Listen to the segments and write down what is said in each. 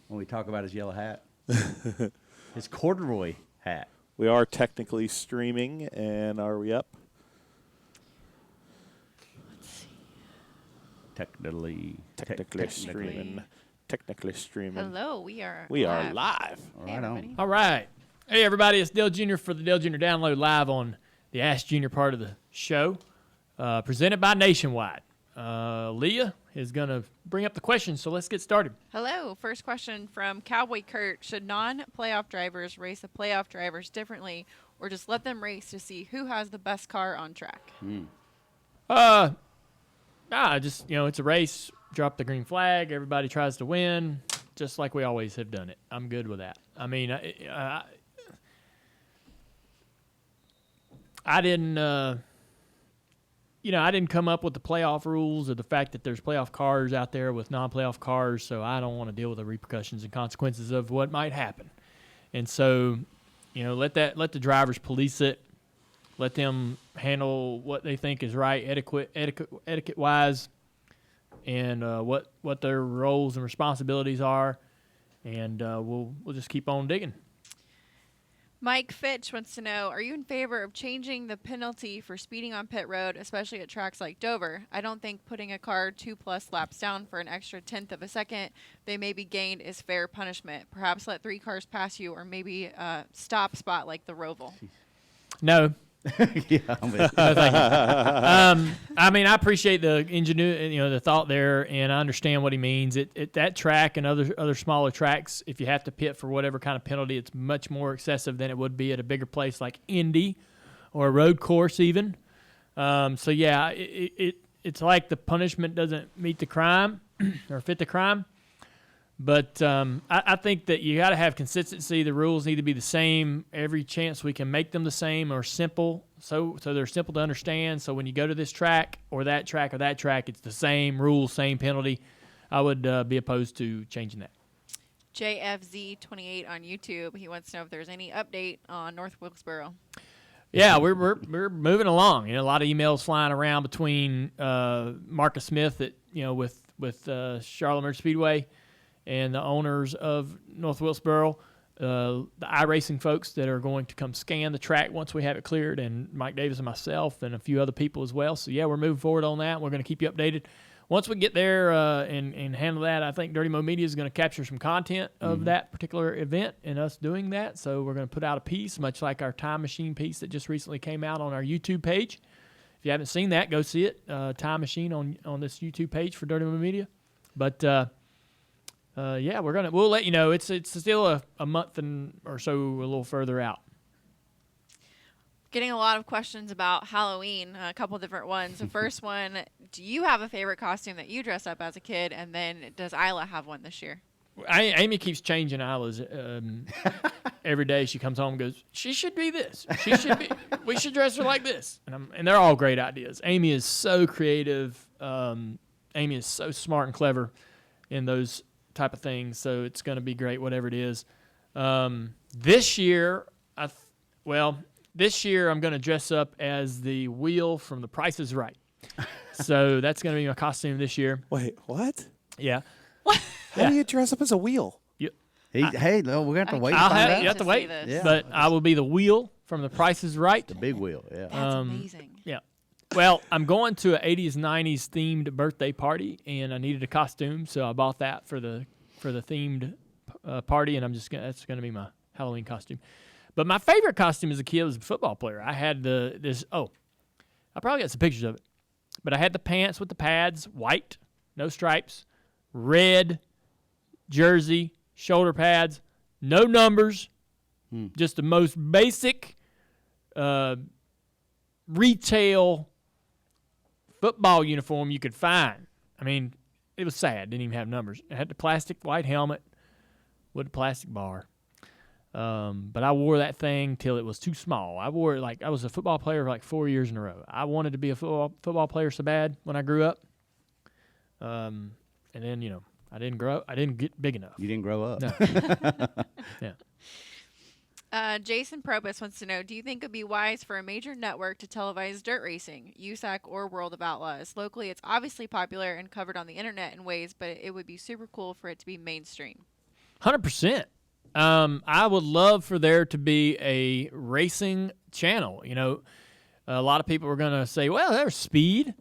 When we talk about his yellow hat. His corduroy hat. We are technically streaming, and are we up? Let's see. Technically streaming. Hello, we are live. All Hey, right, everybody. on. All right. Hey, everybody. It's Dale Jr. for the Dale Jr. Download live on the Ask Jr. part of the show, presented by Nationwide. Leah is going to bring up the questions, so let's get started. Hello. First question from Cowboy Kurt. Should non-playoff drivers race the playoff drivers differently or just let them race to see who has the best car on track? Just, it's a race. Drop the green flag. Everybody tries to win, just like we always have done it. I'm good with that. I mean, I didn't, I didn't come up with the playoff rules or the fact that there's playoff cars out there with non-playoff cars, so I don't want to deal with the repercussions and consequences of what might happen. And so, let the drivers police it. Let them handle what they think is right, etiquette-wise, and what their roles and responsibilities are, and we'll just keep on digging. Mike Fitch wants to know, are you in favor of changing the penalty for speeding on pit road, especially at tracks like Dover? I don't think putting a car 2+ laps down for an extra tenth of a second they may be gained is fair punishment. Perhaps let 3 cars pass you, or maybe a stop spot like the Roval. No. Yeah, I'm with you. I mean, I appreciate the ingenuity, the thought there, and I understand what he means. It that track and other smaller tracks, if you have to pit for whatever kind of penalty, it's much more excessive than it would be at a bigger place like Indy or a road course even. So yeah, it's like the punishment doesn't meet the crime or fit the crime. But I think that you got to have consistency. The rules need to be the same every chance we can make them the same or simple, so they're simple to understand. So when you go to this track or that track or that track, it's the same rules, same penalty. I would be opposed to changing that. JFZ28 on YouTube. He wants to know if there's any update on North Wilkesboro. Yeah, we're moving along. A lot of emails flying around between Marcus Smith at with Charlotte Merchant Speedway and the owners of North Wilkesboro, the iRacing folks that are going to come scan the track once we have it cleared, and Mike Davis and myself and a few other people as well. So, yeah, we're moving forward on that. We're going to keep you updated. Once we get there and handle that, I think Dirty Mo Media is going to capture some content of that particular event and us doing that. So we're going to put out a piece, much like our Time Machine piece that just recently came out on our YouTube page. If you haven't seen that, go see it, Time Machine on this YouTube page for Dirty Mo Media. But yeah, we'll let you know. It's still a month or so, a little further out. Getting a lot of questions about Halloween, a couple different ones. The first one, do you have a favorite costume that you dress up as a kid? And then does Isla have one this year? Amy keeps changing Isla's every day. She comes home and goes, she should be this. We should dress her like this. And they're all great ideas. Amy is so creative. Amy is so smart and clever in those type of things, so it's going to be great, whatever it is. This year, I'm going to dress up as the wheel from The Price is Right. So that's going to be my costume this year. Wait, what? Yeah. How do you dress up as a wheel? Hey, no, we're going to have to wait to I'll find have, out. you have to To wait, see this. Yeah. but I will be the wheel from The Price is Right. The big wheel, yeah. That's amazing. Yeah. Well, I'm going to an 80s, 90s themed birthday party, and I needed a costume, so I bought that for the themed party, and that's going to be my Halloween costume. But my favorite costume as a kid was a football player. I had I probably got some pictures of it, but I had the pants with the pads, white, no stripes, red jersey, shoulder pads, no numbers, just the most basic retail football uniform you could find. I mean, it was sad. Didn't even have numbers. It had the plastic white helmet with a plastic bar. But I wore that thing till it was too small. I wore it like I was a football player for like 4 years in a row. I wanted to be a football player so bad when I grew up. And then, I didn't grow up. I didn't get big enough. You didn't grow up. No. Yeah. Jason Probus wants to know, do you think it would be wise for a major network to televise dirt racing, USAC or World of Outlaws? Locally, it's obviously popular and covered on the internet in ways, but it would be super cool for it to be mainstream. 100%. I would love for there to be a racing channel. You know, a lot of people are going to say, well, there's Speed,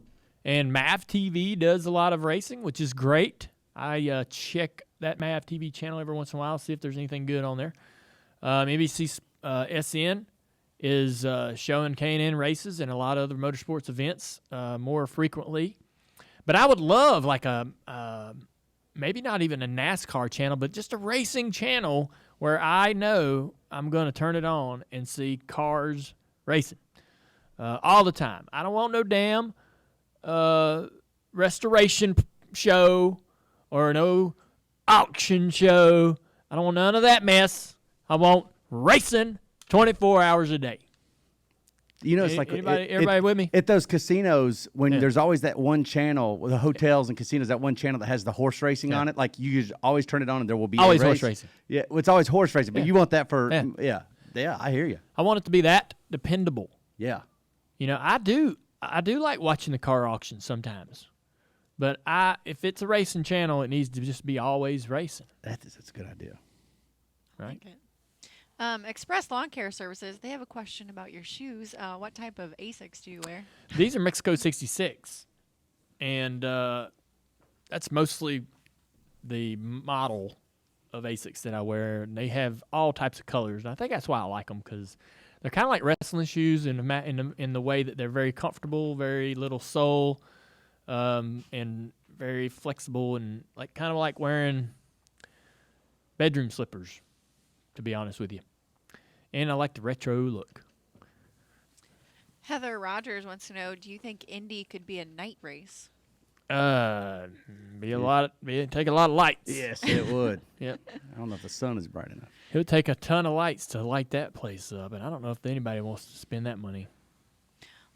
and MAV TV does a lot of racing, which is great. I check that MAV TV channel every once in a while, see if there's anything good on there. NBC SN is showing K&N races and a lot of other motorsports events more frequently. But I would love like a maybe not even a NASCAR channel, but just a racing channel where I know I'm going to turn it on and see cars racing all the time. I don't want no damn restoration show or no auction show. I don't want none of that mess. I want racing 24 hours a day. You know, it's like everybody with me? At those casinos, when there's always that one channel, the hotels and casinos, that one channel that has the horse racing on it. Like you always turn it on, and there will be always a race. horse racing. Yeah, well, it's always horse racing, but you want that for yeah. I hear you. I want it to be that dependable. Yeah, you know, I do like watching the car auctions sometimes, but if it's a racing channel, it needs to just be always racing. that's a good idea. Right. Like it. Express Lawn Care Services, they have a question about your shoes. What type of Asics do you wear? These are Mexico 66, and that's mostly the model of Asics that I wear. And they have all types of colors, and I think that's why I like them, because they're kind of like wrestling shoes in the way that they're very comfortable, very little sole, and very flexible, and like kind of like wearing bedroom slippers, to be honest with you. And I like the retro look. Heather Rogers wants to know, do you think Indy could be a night race? Take a lot of lights. Yes, it would. Yep. I don't know if the sun is bright enough. It would take a ton of lights to light that place up, and I don't know if anybody wants to spend that money.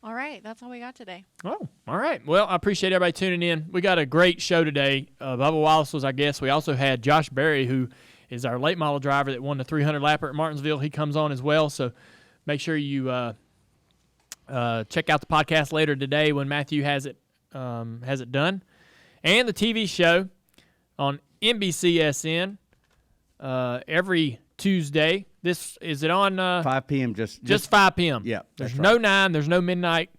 All right, that's all we got today. Oh, all right. Well, I appreciate everybody tuning in. We got a great show today. Bubba Wallace was our guest. We also had Josh Berry, who is our late model driver that won the 300 lapper at Martinsville. He comes on as well, so make sure you check out the podcast later today when Matthew has it done, and the TV show on NBCSN every Tuesday. Is it on 5 p.m. Just 5 p.m. Yeah, there's that's no right. 9. There's no midnight.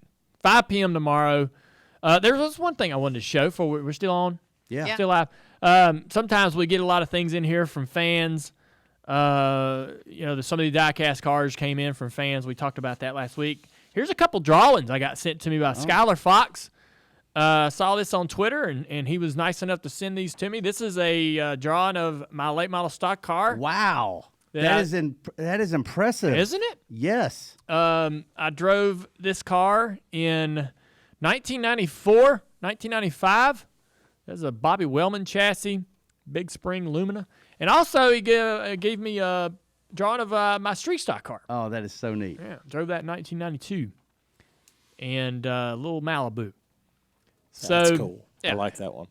5 p.m. tomorrow. There's one thing I wanted to show for we're still on. Yeah. Still live. Sometimes we get a lot of things in here from fans. Some of the diecast cars came in from fans. We talked about that last week. Here's a couple drawings I got sent to me by Skylar Fox. Saw this on Twitter, and he was nice enough to send these to me. This is a drawing of my late model stock car. Wow. That is impressive. Isn't it? Yes. I drove this car in 1994, 1995. That's a Bobby Wellman chassis, big spring Lumina. And also he gave me a drawing of my street stock car. Oh, that is so neat. Yeah, drove that in 1992. And a little Malibu. That's cool. Yeah. I like that one.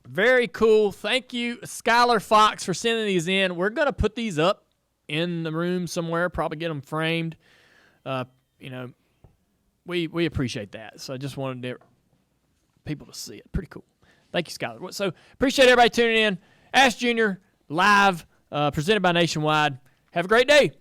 Very cool. Thank you, Skylar Fox, for sending these in. We're going to put these up in the room somewhere, probably get them framed. We appreciate that. So I just wanted people to see it. Pretty cool. Thank you, Skylar. So appreciate everybody tuning in. Ask Junior live, presented by Nationwide. Have a great day.